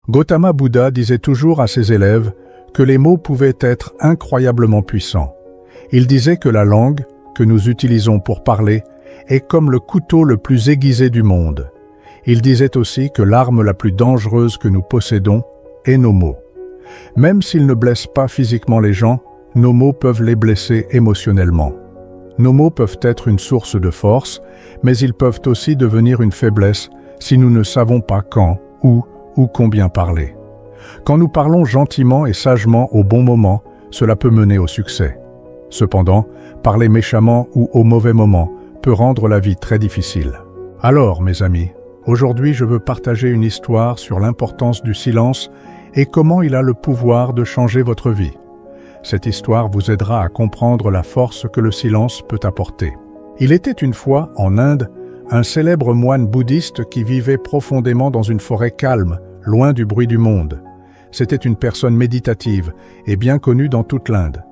Gautama Bouddha disait toujours à ses élèves que les mots pouvaient être incroyablement puissants. Il disait que la langue, que nous utilisons pour parler, est comme le couteau le plus aiguisé du monde. Il disait aussi que l'arme la plus dangereuse que nous possédons est nos mots. Même s'ils ne blessent pas physiquement les gens, nos mots peuvent les blesser émotionnellement. Nos mots peuvent être une source de force, mais ils peuvent aussi devenir une faiblesse si nous ne savons pas quand, où ou combien parler. Quand nous parlons gentiment et sagement au bon moment, cela peut mener au succès. Cependant, parler méchamment ou au mauvais moment peut rendre la vie très difficile. Alors, mes amis, aujourd'hui je veux partager une histoire sur l'importance du silence et comment il a le pouvoir de changer votre vie. Cette histoire vous aidera à comprendre la force que le silence peut apporter. Il était une fois, en Inde, un célèbre moine bouddhiste qui vivait profondément dans une forêt calme, loin du bruit du monde. C'était une personne méditative et bien connue dans toute l'Inde.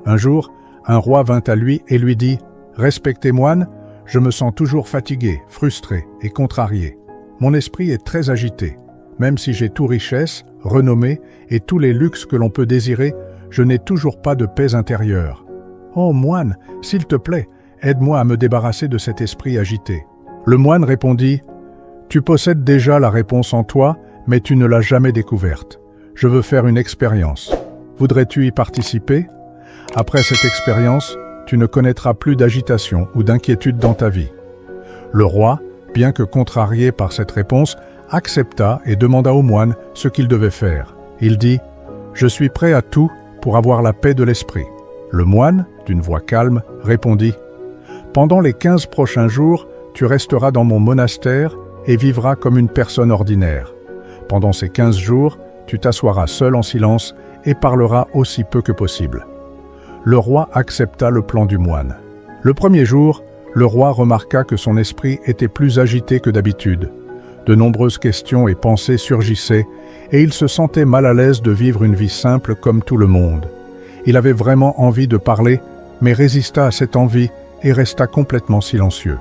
Un jour, un roi vint à lui et lui dit « Respecté moine, je me sens toujours fatigué, frustré et contrarié. Mon esprit est très agité. Même si j'ai toute richesse, renommée et tous les luxes que l'on peut désirer, je n'ai toujours pas de paix intérieure. Oh moine, s'il te plaît, aide-moi à me débarrasser de cet esprit agité. » Le moine répondit « Tu possèdes déjà la réponse en toi, mais tu ne l'as jamais découverte. Je veux faire une expérience. Voudrais-tu y participer? Après cette expérience, tu ne connaîtras plus d'agitation ou d'inquiétude dans ta vie. » Le roi, bien que contrarié par cette réponse, accepta et demanda au moine ce qu'il devait faire. Il dit « Je suis prêt à tout pour avoir la paix de l'esprit. » Le moine, d'une voix calme, répondit « Pendant les 15 prochains jours, tu resteras dans mon monastère et vivras comme une personne ordinaire. Pendant ces 15 jours, tu t'assoiras seul en silence et parleras aussi peu que possible. » Le roi accepta le plan du moine. Le premier jour, le roi remarqua que son esprit était plus agité que d'habitude. De nombreuses questions et pensées surgissaient et il se sentait mal à l'aise de vivre une vie simple comme tout le monde. Il avait vraiment envie de parler, mais résista à cette envie et resta complètement silencieux.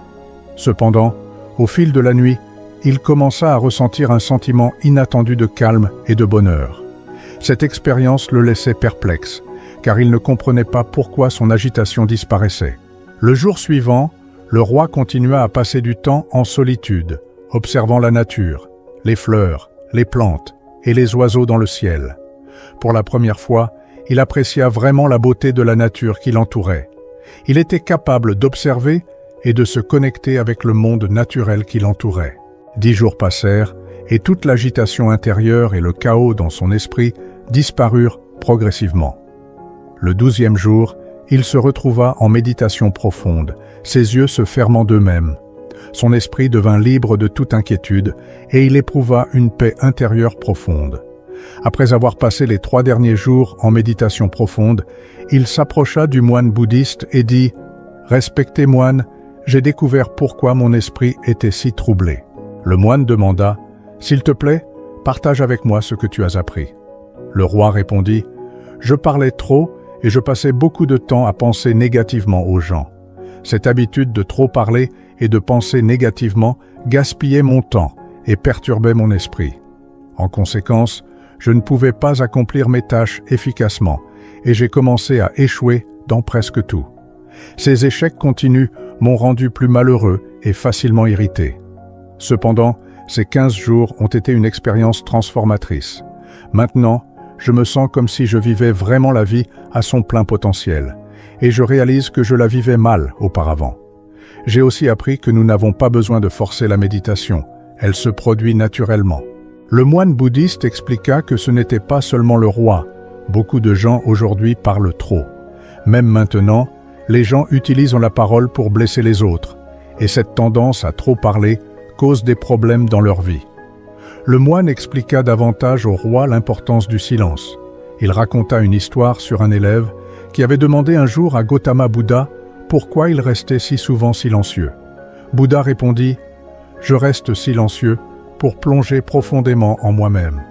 Cependant, au fil de la nuit, il commença à ressentir un sentiment inattendu de calme et de bonheur. Cette expérience le laissait perplexe, car il ne comprenait pas pourquoi son agitation disparaissait. Le jour suivant, le roi continua à passer du temps en solitude, observant la nature, les fleurs, les plantes et les oiseaux dans le ciel. Pour la première fois, il apprécia vraiment la beauté de la nature qui l'entourait. Il était capable d'observer et de se connecter avec le monde naturel qui l'entourait. 10 jours passèrent et toute l'agitation intérieure et le chaos dans son esprit disparurent progressivement. Le 12e jour, il se retrouva en méditation profonde, ses yeux se fermant d'eux-mêmes. Son esprit devint libre de toute inquiétude et il éprouva une paix intérieure profonde. Après avoir passé les 3 derniers jours en méditation profonde, il s'approcha du moine bouddhiste et dit « Respecté moine, j'ai découvert pourquoi mon esprit était si troublé. » Le moine demanda « S'il te plaît, partage avec moi ce que tu as appris. » Le roi répondit « Je parlais trop et je passais beaucoup de temps à penser négativement aux gens. Cette habitude de trop parler et de penser négativement gaspillait mon temps et perturbait mon esprit. En conséquence, je ne pouvais pas accomplir mes tâches efficacement et j'ai commencé à échouer dans presque tout. Ces échecs continus m'ont rendu plus malheureux et facilement irrité. Cependant, ces 15 jours ont été une expérience transformatrice. Maintenant, je me sens comme si je vivais vraiment la vie à son plein potentiel, et je réalise que je la vivais mal auparavant. J'ai aussi appris que nous n'avons pas besoin de forcer la méditation, elle se produit naturellement. Le moine bouddhiste expliqua que ce n'était pas seulement le roi. Beaucoup de gens aujourd'hui parlent trop. Même maintenant, les gens utilisent la parole pour blesser les autres, et cette tendance à trop parler cause des problèmes dans leur vie. Le moine expliqua davantage au roi l'importance du silence. Il raconta une histoire sur un élève qui avait demandé un jour à Gautama Bouddha pourquoi il restait si souvent silencieux. Bouddha répondit « Je reste silencieux pour plonger profondément en moi-même.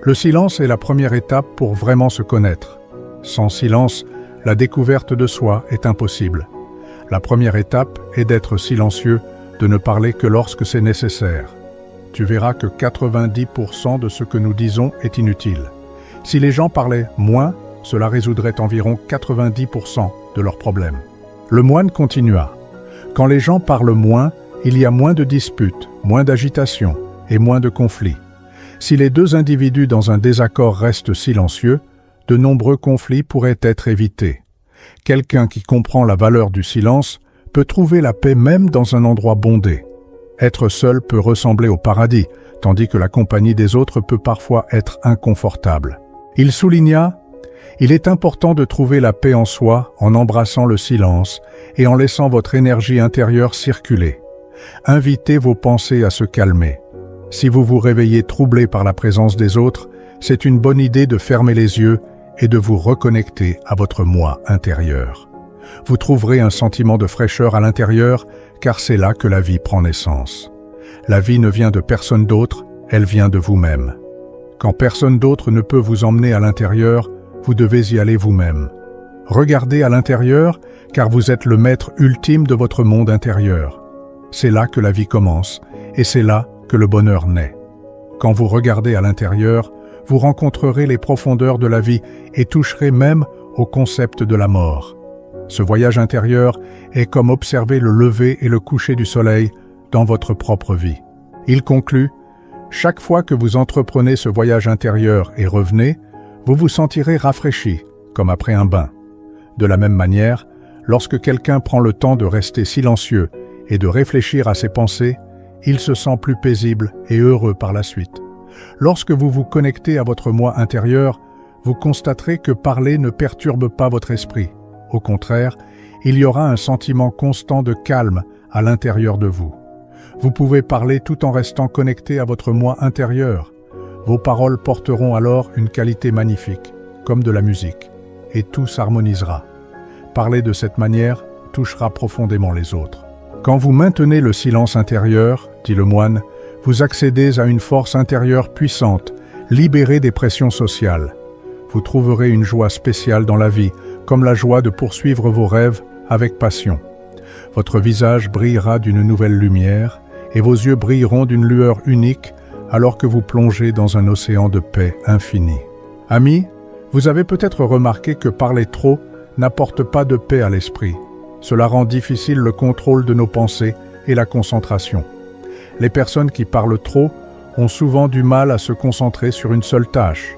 Le silence est la première étape pour vraiment se connaître. Sans silence, la découverte de soi est impossible. La première étape est d'être silencieux, de ne parler que lorsque c'est nécessaire. tu verras que 90% de ce que nous disons est inutile. Si les gens parlaient moins, cela résoudrait environ 90% de leurs problèmes. Le moine continua. Quand les gens parlent moins, il y a moins de disputes, moins d'agitation et moins de conflits. Si les deux individus dans un désaccord restent silencieux, de nombreux conflits pourraient être évités. Quelqu'un qui comprend la valeur du silence peut trouver la paix même dans un endroit bondé. Être seul peut ressembler au paradis, tandis que la compagnie des autres peut parfois être inconfortable. Il souligna « Il est important de trouver la paix en soi en embrassant le silence et en laissant votre énergie intérieure circuler. Invitez vos pensées à se calmer. Si vous vous réveillez troublé par la présence des autres, c'est une bonne idée de fermer les yeux et de vous reconnecter à votre moi intérieur. Vous trouverez un sentiment de fraîcheur à l'intérieur, car c'est là que la vie prend naissance. La vie ne vient de personne d'autre, elle vient de vous-même. Quand personne d'autre ne peut vous emmener à l'intérieur, vous devez y aller vous-même. Regardez à l'intérieur, car vous êtes le maître ultime de votre monde intérieur. C'est là que la vie commence, et c'est là que le bonheur naît. Quand vous regardez à l'intérieur, vous rencontrerez les profondeurs de la vie et toucherez même au concept de la mort. Ce voyage intérieur est comme observer le lever et le coucher du soleil dans votre propre vie. Il conclut, « Chaque fois que vous entreprenez ce voyage intérieur et revenez, vous vous sentirez rafraîchi, comme après un bain. De la même manière, lorsque quelqu'un prend le temps de rester silencieux et de réfléchir à ses pensées, il se sent plus paisible et heureux par la suite. Lorsque vous vous connectez à votre moi intérieur, vous constaterez que parler ne perturbe pas votre esprit. Au contraire, il y aura un sentiment constant de calme à l'intérieur de vous. Vous pouvez parler tout en restant connecté à votre moi intérieur. Vos paroles porteront alors une qualité magnifique, comme de la musique, et tout s'harmonisera. Parler de cette manière touchera profondément les autres. Quand vous maintenez le silence intérieur, dit le moine, vous accédez à une force intérieure puissante, libérée des pressions sociales. Vous trouverez une joie spéciale dans la vie, comme la joie de poursuivre vos rêves avec passion. Votre visage brillera d'une nouvelle lumière et vos yeux brilleront d'une lueur unique alors que vous plongez dans un océan de paix infinie. Amis, vous avez peut-être remarqué que parler trop n'apporte pas de paix à l'esprit. Cela rend difficile le contrôle de nos pensées et la concentration. Les personnes qui parlent trop ont souvent du mal à se concentrer sur une seule tâche.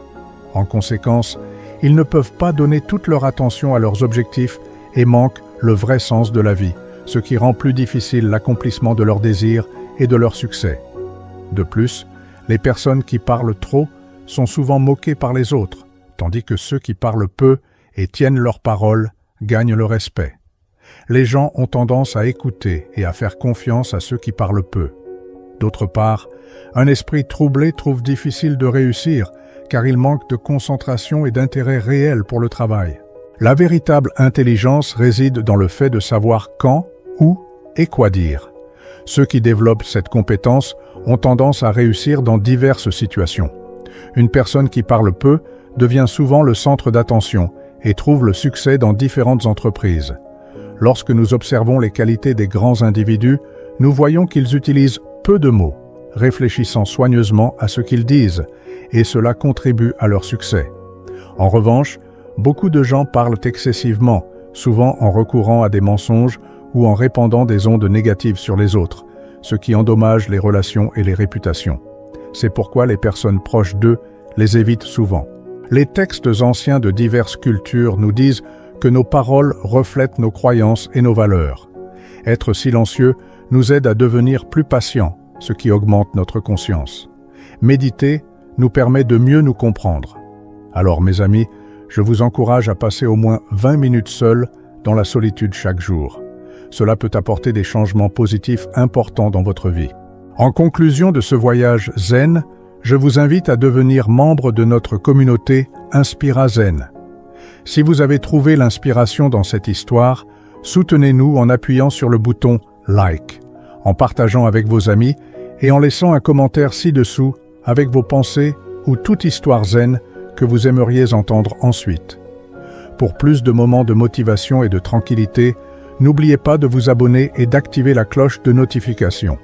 En conséquence, ils ne peuvent pas donner toute leur attention à leurs objectifs et manquent le vrai sens de la vie, ce qui rend plus difficile l'accomplissement de leurs désirs et de leur succès. De plus, les personnes qui parlent trop sont souvent moquées par les autres, tandis que ceux qui parlent peu et tiennent leurs paroles gagnent le respect. Les gens ont tendance à écouter et à faire confiance à ceux qui parlent peu. D'autre part, un esprit troublé trouve difficile de réussir, car il manque de concentration et d'intérêt réel pour le travail. La véritable intelligence réside dans le fait de savoir quand, où et quoi dire. Ceux qui développent cette compétence ont tendance à réussir dans diverses situations. Une personne qui parle peu devient souvent le centre d'attention et trouve le succès dans différentes entreprises. Lorsque nous observons les qualités des grands individus, nous voyons qu'ils utilisent peu de mots, réfléchissant soigneusement à ce qu'ils disent, et cela contribue à leur succès. En revanche, beaucoup de gens parlent excessivement, souvent en recourant à des mensonges ou en répandant des ondes négatives sur les autres, ce qui endommage les relations et les réputations. C'est pourquoi les personnes proches d'eux les évitent souvent. Les textes anciens de diverses cultures nous disent que nos paroles reflètent nos croyances et nos valeurs. Être silencieux nous aide à devenir plus patients, ce qui augmente notre conscience. Méditer nous permet de mieux nous comprendre. Alors mes amis, je vous encourage à passer au moins 20 minutes seuls dans la solitude chaque jour. Cela peut apporter des changements positifs importants dans votre vie. En conclusion de ce voyage zen, je vous invite à devenir membre de notre communauté Inspira Zen. Si vous avez trouvé l'inspiration dans cette histoire, soutenez-nous en appuyant sur le bouton « Like », en partageant avec vos amis et en laissant un commentaire ci-dessous avec vos pensées ou toute histoire zen que vous aimeriez entendre ensuite. Pour plus de moments de motivation et de tranquillité, n'oubliez pas de vous abonner et d'activer la cloche de notification.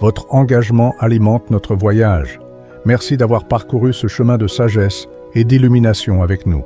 Votre engagement alimente notre voyage. Merci d'avoir parcouru ce chemin de sagesse et d'illumination avec nous.